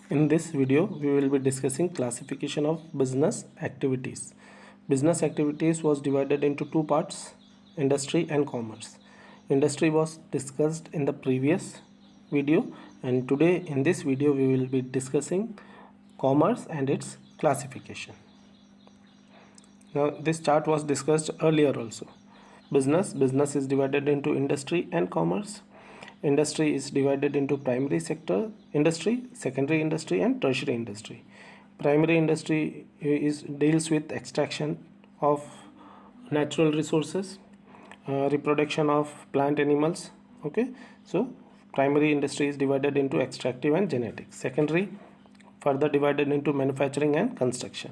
In this video, we will be discussing classification of business activities. Business activities was divided into two parts, industry and commerce. Industry was discussed in the previous video, and today in this video we will be discussing commerce and its classification. Now this chart was discussed earlier also. Business is divided into industry and commerce. Industry is divided into primary sector industry, secondary industry and tertiary industry. Primary industry deals with extraction of natural resources, reproduction of plant animals. Okay, so primary industry is divided into extractive and genetic. Secondary further divided into manufacturing and construction.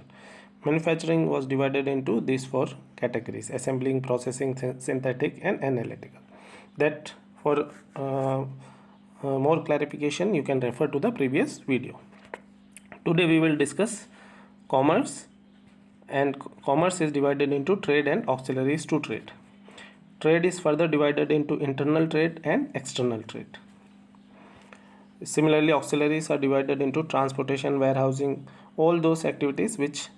Manufacturing was divided into these four categories: assembling, processing, synthetic and analytical. That for more clarification you can refer to the previous video. Today we will discuss commerce, and commerce is divided into trade and auxiliaries to trade. Trade is further divided into internal trade and external trade. Similarly, auxiliaries are divided into transportation, warehousing, all those activities which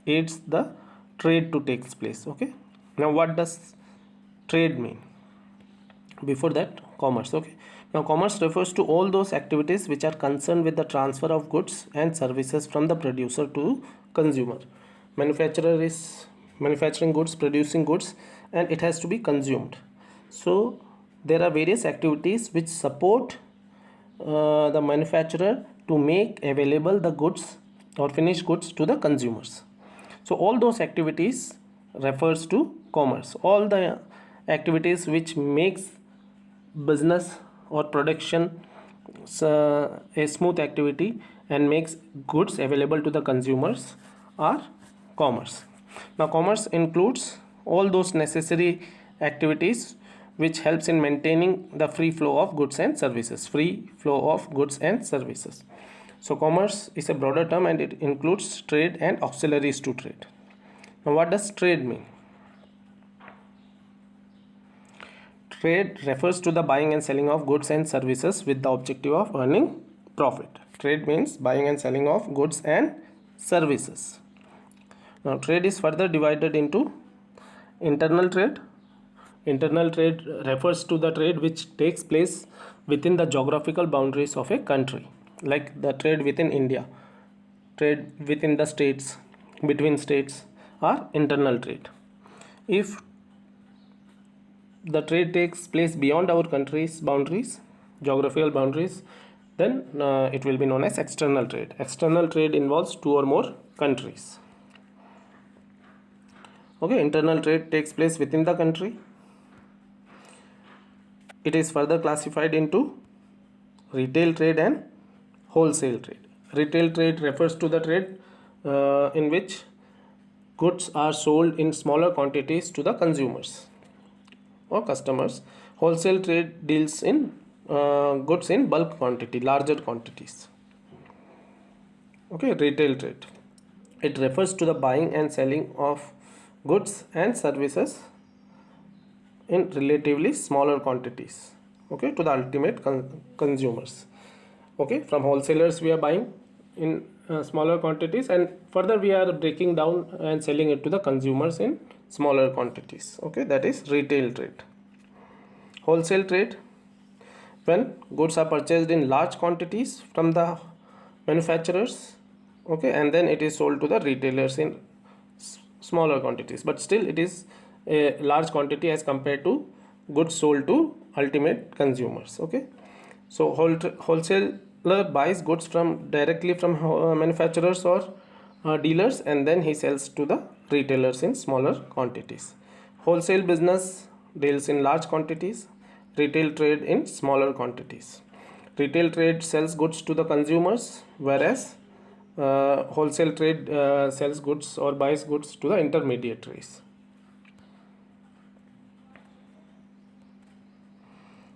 aids the trade to take place. Okay, now what does trade mean? Before that, commerce. Okay, now commerce refers to all those activities which are concerned with the transfer of goods and services from the producer to consumer. Manufacturer is manufacturing goods, producing goods, and it has to be consumed. So there are various activities which support the manufacturer to make available the goods or finished goods to the consumers. So all those activities refers to commerce. All the activities which makes business or production a smooth activity and makes goods available to the consumers are commerce. Now commerce includes all those necessary activities which helps in maintaining the free flow of goods and services. So commerce is a broader term and it includes trade and auxiliaries to trade. Now what does trade mean? Trade refers to the buying and selling of goods and services with the objective of earning profit. Trade means buying and selling of goods and services. Now trade is further divided into internal trade. Internal trade refers to the trade which takes place within the geographical boundaries of a country, like the trade within India, trade within the states, between states are internal trade. If the trade takes place beyond our country's boundaries, geographical boundaries, then it will be known as external trade. External trade involves two or more countries. Okay, internal trade takes place within the country. It is further classified into retail trade and wholesale trade. Retail trade refers to the trade in which goods are sold in smaller quantities to the consumers or customers. Wholesale trade deals in goods in bulk quantity, larger quantities. Okay, retail trade, it refers to the buying and selling of goods and services in relatively smaller quantities, okay, to the ultimate consumers. Okay, from wholesalers we are buying in smaller quantities, and further we are breaking down and selling it to the consumers in smaller quantities. Okay, that is retail trade. Wholesale trade, when goods are purchased in large quantities from the manufacturers, okay, and then it is sold to the retailers in smaller quantities, but still it is a large quantity as compared to goods sold to ultimate consumers. Okay, so wholesaler buys goods directly from manufacturers or dealers, and then he sells to the retailers in smaller quantities. Wholesale business deals in large quantities, retail trade in smaller quantities. Retail trade sells goods to the consumers, whereas wholesale trade sells goods or buys goods to the intermediaries.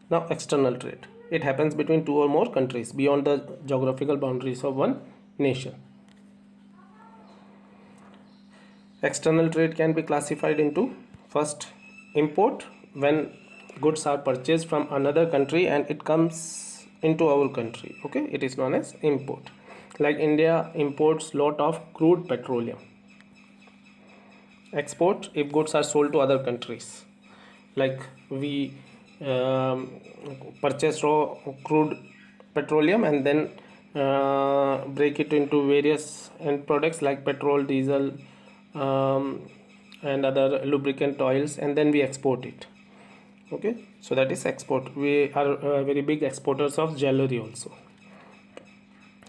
Now external trade, it happens between two or more countries beyond the geographical boundaries of one nation. External trade can be classified into, first, import, when goods are purchased from another country and it comes into our country. Okay, it is known as import. Like India imports lot of crude petroleum. Export if goods are sold to other countries. Like we um, purchase raw crude petroleum and then break it into various end products like petrol, diesel, um, and other lubricant oils, and then we export it. Okay, so that is export. We are very big exporters of jewelry also.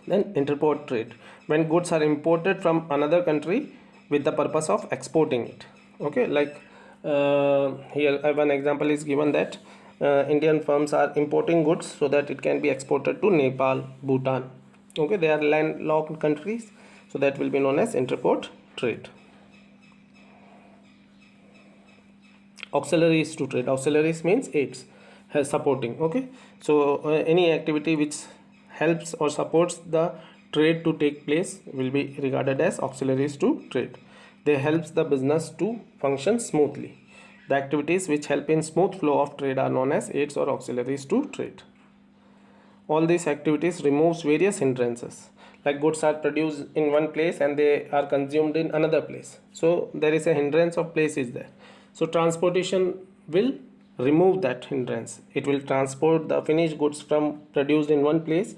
Then interport trade, when goods are imported from another country with the purpose of exporting it. Okay, like here one example is given that Indian firms are importing goods so that it can be exported to Nepal, Bhutan. Okay, they are landlocked countries, so that will be known as interport trade. Auxiliaries to trade, auxiliaries means aids, supporting. Okay, so any activity which helps or supports the trade to take place will be regarded as auxiliaries to trade. They helps the business to function smoothly. The activities which help in smooth flow of trade are known as aids or auxiliaries to trade. All these activities removes various hindrances, like goods are produced in one place and they are consumed in another place, so there is a hindrance of place is there. So transportation will remove that hindrance. It will transport the finished goods from produced in one place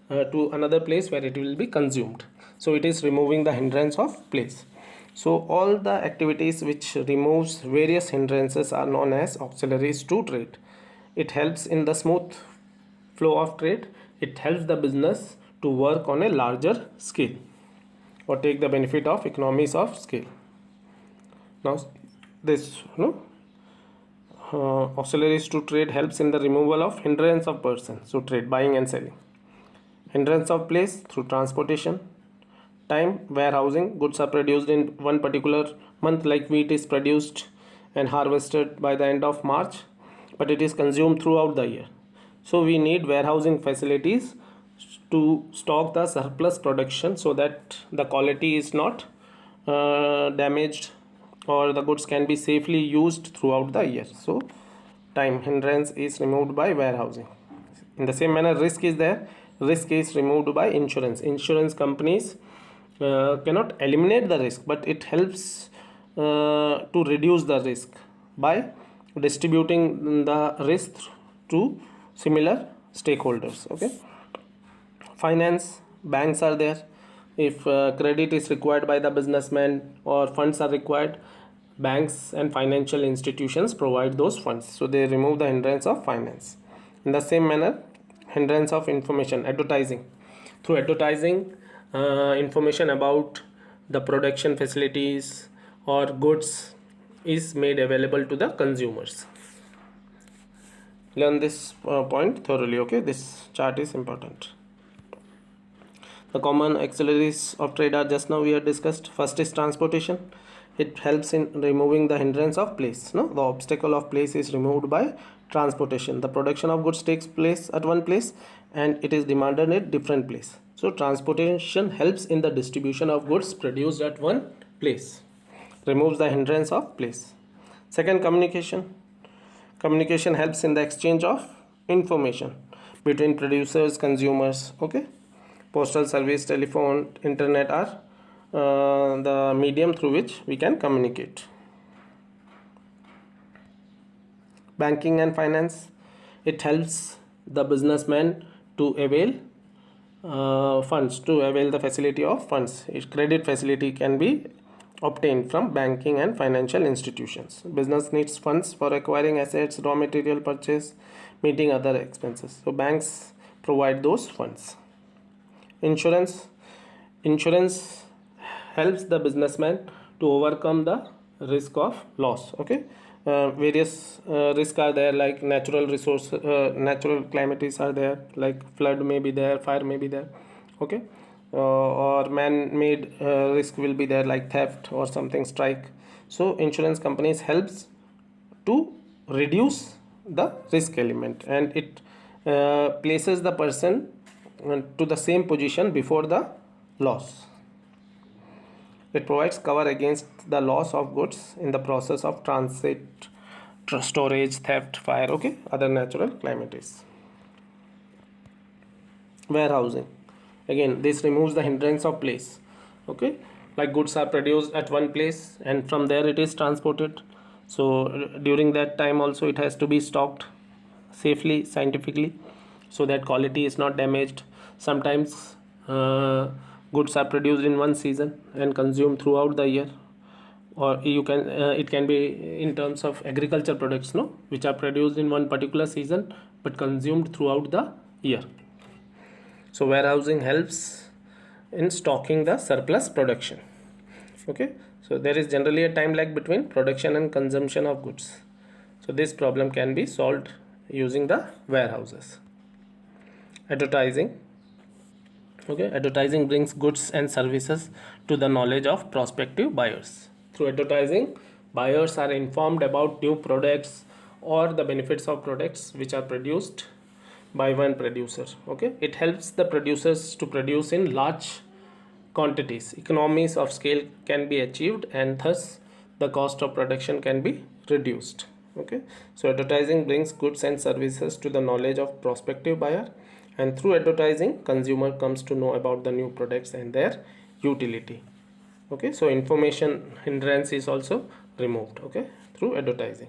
to another place where it will be consumed. So it is removing the hindrance of place. So all the activities which removes various hindrances are known as auxiliaries to trade. It helps in the smooth flow of trade. It helps the business to work on a larger scale or take the benefit of economies of scale. Now this auxiliaries to trade helps in the removal of hindrance of person, so trade, buying and selling. Hindrance of place through transportation. Time, warehousing, goods are produced in one particular month, like wheat is produced and harvested by the end of March, but it is consumed throughout the year. So we need warehousing facilities to stock the surplus production so that the quality is not damaged, or the goods can be safely used throughout the year. So time hindrance is removed by warehousing. In the same manner, risk is there. Risk is removed by insurance. Insurance companies cannot eliminate the risk, but it helps to reduce the risk by distributing the risk to similar stakeholders. Okay, finance, banks are there. If credit is required by the businessman or funds are required, banks and financial institutions provide those funds, so they remove the hindrance of finance. In the same manner, hindrance of information, advertising. Through advertising, information about the production facilities or goods is made available to the consumers. Learn this point thoroughly. Okay, this chart is important. The common auxiliaries of trade are just now we have discussed. First is transportation. It helps in removing the hindrance of place. No, the obstacle of place is removed by transportation. The production of goods takes place at one place and it is demanded at different place. So transportation helps in the distribution of goods produced at one place, removes the hindrance of place. Second, communication. Communication helps in the exchange of information between producers, consumers. Okay, postal service, telephone, internet are the medium through which we can communicate. Banking and finance, it helps the businessman to avail funds, to avail the facility of funds. Credit facility can be obtained from banking and financial institutions. Business needs funds for acquiring assets, raw material purchase, meeting other expenses, so banks provide those funds. Insurance. Insurance helps the businessman to overcome the risk of loss. Okay, various risks are there, like natural resource, natural calamities are there, like flood may be there, fire may be there. Okay, or man-made risk will be there, like theft or something strike. So insurance companies helps to reduce the risk element, and it places the person to the same position before the loss. It provides cover against the loss of goods in the process of transit, storage, theft, fire. Okay, other natural calamities. Warehousing. Again, this removes the hindrance of place. Okay, like goods are produced at one place and from there it is transported. So during that time also it has to be stocked safely, scientifically, so that quality is not damaged. Sometimes goods are produced in one season and consumed throughout the year, or you can it can be in terms of agriculture products, no, which are produced in one particular season but consumed throughout the year. So warehousing helps in stocking the surplus production. Okay, so there is generally a time lag between production and consumption of goods. So this problem can be solved using the warehouses. Advertising. Okay, advertising brings goods and services to the knowledge of prospective buyers. Through advertising, buyers are informed about new products or the benefits of products which are produced by one producer. Okay, it helps the producers to produce in large quantities. Economies of scale can be achieved and thus the cost of production can be reduced. Okay, so advertising brings goods and services to the knowledge of prospective buyer, and through advertising consumer comes to know about the new products and their utility. Okay, so information hindrance is also removed, okay, through advertising.